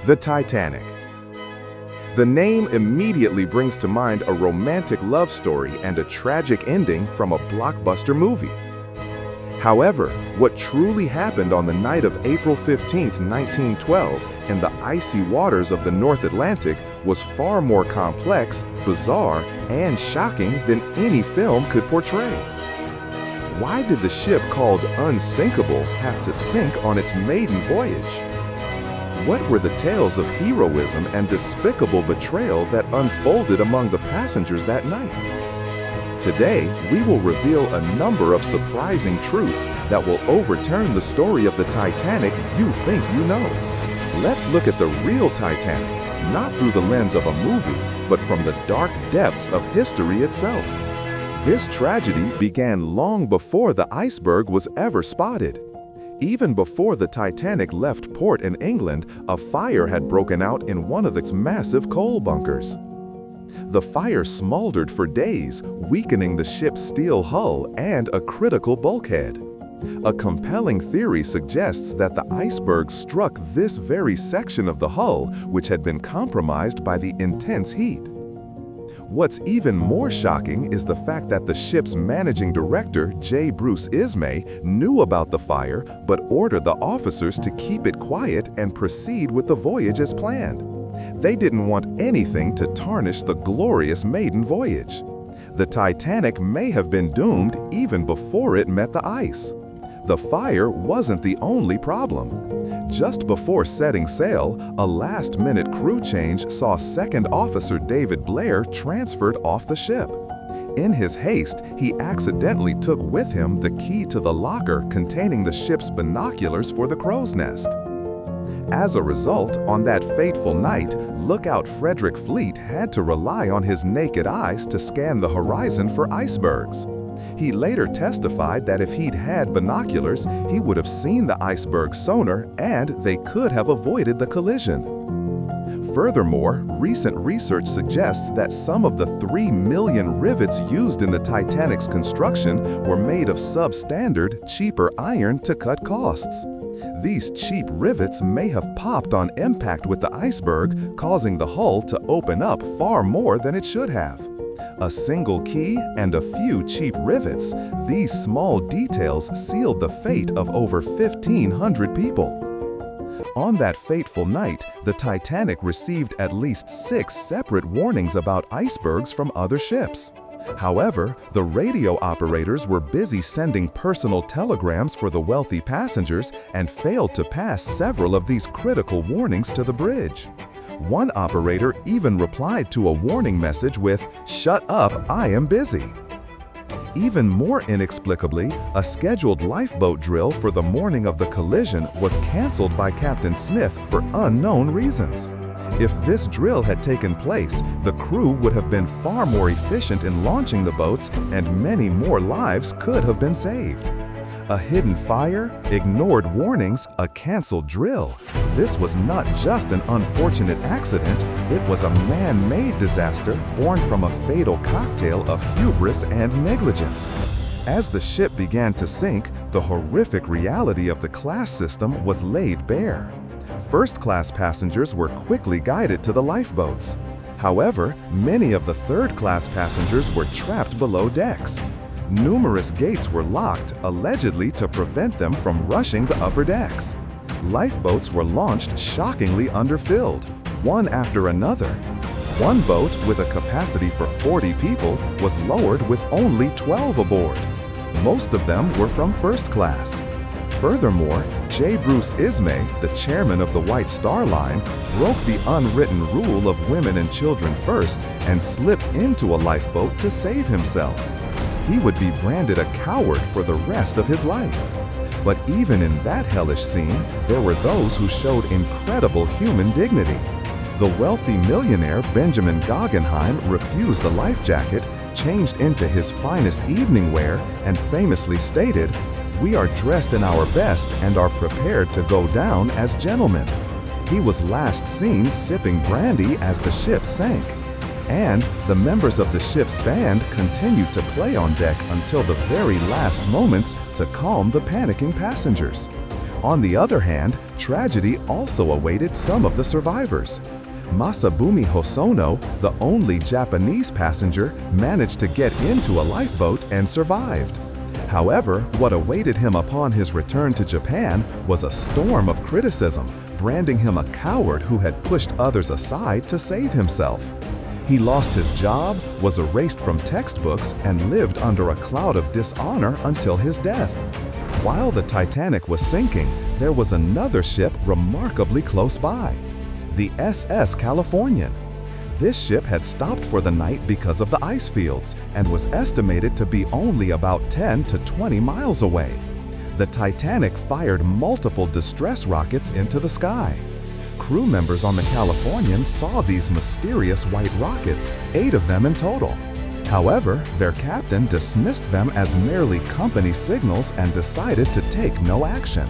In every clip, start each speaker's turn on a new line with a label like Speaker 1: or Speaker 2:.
Speaker 1: The Titanic. The name immediately brings to mind a romantic love story and a tragic ending from a blockbuster movie. However, what truly happened on the night of April 15, 1912, in the icy waters of the North Atlantic was far more complex, bizarre, and shocking than any film could portray. Why did the ship called Unsinkable have to sink on its maiden voyage? What were the tales of heroism and despicable betrayal that unfolded among the passengers that night? Today, we will reveal a number of surprising truths that will overturn the story of the Titanic you think you know. Let's look at the real Titanic, not through the lens of a movie, but from the dark depths of history itself. This tragedy began long before the iceberg was ever spotted. Even before the Titanic left port in England, a fire had broken out in one of its massive coal bunkers. The fire smoldered for days, weakening the ship's steel hull and a critical bulkhead. A compelling theory suggests that the iceberg struck this very section of the hull, which had been compromised by the intense heat. What's even more shocking is the fact that the ship's managing director, J. Bruce Ismay, knew about the fire but ordered the officers to keep it quiet and proceed with the voyage as planned. They didn't want anything to tarnish the glorious maiden voyage. The Titanic may have been doomed even before it met the ice. The fire wasn't the only problem. Just before setting sail, a last-minute crew change saw Second Officer David Blair transferred off the ship. In his haste, he accidentally took with him the key to the locker containing the ship's binoculars for the crow's nest. As a result, on that fateful night, lookout Frederick Fleet had to rely on his naked eyes to scan the horizon for icebergs. He later testified that if he'd had binoculars, he would have seen the iceberg sonar and they could have avoided the collision. Furthermore, recent research suggests that some of the 3 million rivets used in the Titanic's construction were made of substandard, cheaper iron to cut costs. These cheap rivets may have popped on impact with the iceberg, causing the hull to open up far more than it should have. A single key and a few cheap rivets, these small details sealed the fate of over 1,500 people. On that fateful night, the Titanic received at least 6 separate warnings about icebergs from other ships. However, the radio operators were busy sending personal telegrams for the wealthy passengers and failed to pass several of these critical warnings to the bridge. One operator even replied to a warning message with, "Shut up, I am busy." Even more inexplicably, a scheduled lifeboat drill for the morning of the collision was canceled by Captain Smith for unknown reasons. If this drill had taken place, the crew would have been far more efficient in launching the boats and many more lives could have been saved. A hidden fire, ignored warnings, a canceled drill. This was not just an unfortunate accident, it was a man-made disaster born from a fatal cocktail of hubris and negligence. As the ship began to sink, the horrific reality of the class system was laid bare. First-class passengers were quickly guided to the lifeboats. However, many of the third-class passengers were trapped below decks. Numerous gates were locked, allegedly to prevent them from rushing the upper decks. Lifeboats were launched shockingly underfilled, one after another. One boat with a capacity for 40 people was lowered with only 12 aboard. Most of them were from first class. Furthermore, J. Bruce Ismay, the chairman of the White Star Line, broke the unwritten rule of women and children first and slipped into a lifeboat to save himself. He would be branded a coward for the rest of his life. But even in that hellish scene, there were those who showed incredible human dignity. The wealthy millionaire Benjamin Guggenheim refused a life jacket, changed into his finest evening wear, and famously stated, "We are dressed in our best and are prepared to go down as gentlemen." He was last seen sipping brandy as the ship sank. And the members of the ship's band continued to play on deck until the very last moments to calm the panicking passengers. On the other hand, tragedy also awaited some of the survivors. Masabumi Hosono, the only Japanese passenger, managed to get into a lifeboat and survived. However, what awaited him upon his return to Japan was a storm of criticism, branding him a coward who had pushed others aside to save himself. He lost his job, was erased from textbooks, and lived under a cloud of dishonor until his death. While the Titanic was sinking, there was another ship remarkably close by, the SS Californian. This ship had stopped for the night because of the ice fields and was estimated to be only about 10 to 20 miles away. The Titanic fired multiple distress rockets into the sky. Crew members on the Californian saw these mysterious white rockets, 8 of them in total. However, their captain dismissed them as merely company signals and decided to take no action.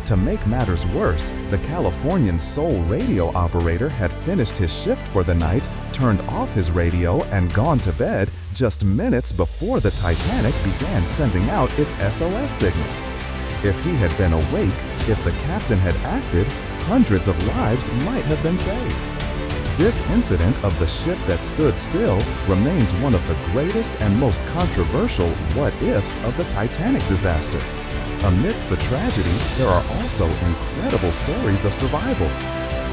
Speaker 1: To make matters worse, the Californian's sole radio operator had finished his shift for the night, turned off his radio, and gone to bed just minutes before the Titanic began sending out its SOS signals. If he had been awake, if the captain had acted, hundreds of lives might have been saved. This incident of the ship that stood still remains one of the greatest and most controversial what-ifs of the Titanic disaster. Amidst the tragedy, there are also incredible stories of survival.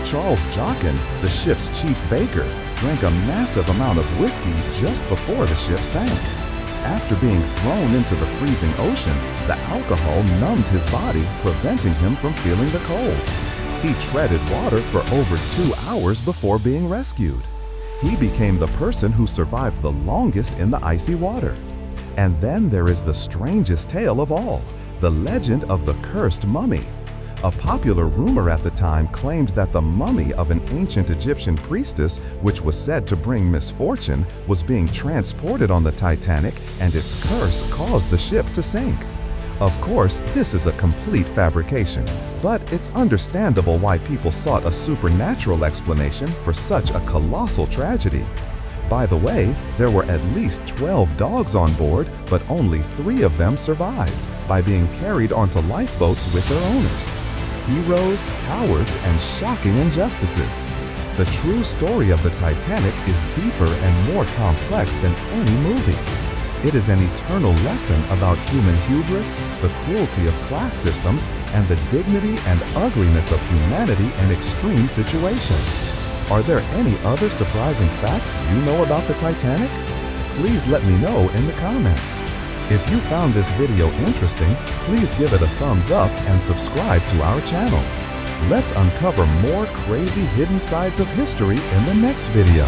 Speaker 1: Charles Jockin, the ship's chief baker, drank a massive amount of whiskey just before the ship sank. After being thrown into the freezing ocean, the alcohol numbed his body, preventing him from feeling the cold. He treaded water for over 2 hours before being rescued. He became the person who survived the longest in the icy water. And then there is the strangest tale of all, the legend of the cursed mummy. A popular rumor at the time claimed that the mummy of an ancient Egyptian priestess, which was said to bring misfortune, was being transported on the Titanic, and its curse caused the ship to sink. Of course, this is a complete fabrication, but it's understandable why people sought a supernatural explanation for such a colossal tragedy. By the way, there were at least 12 dogs on board, but only 3 of them survived by being carried onto lifeboats with their owners. Heroes, cowards, and shocking injustices. The true story of the Titanic is deeper and more complex than any movie. It is an eternal lesson about human hubris, the cruelty of class systems, and the dignity and ugliness of humanity in extreme situations. Are there any other surprising facts you know about the Titanic? Please let me know in the comments. If you found this video interesting, please give it a thumbs up and subscribe to our channel. Let's uncover more crazy hidden sides of history in the next video.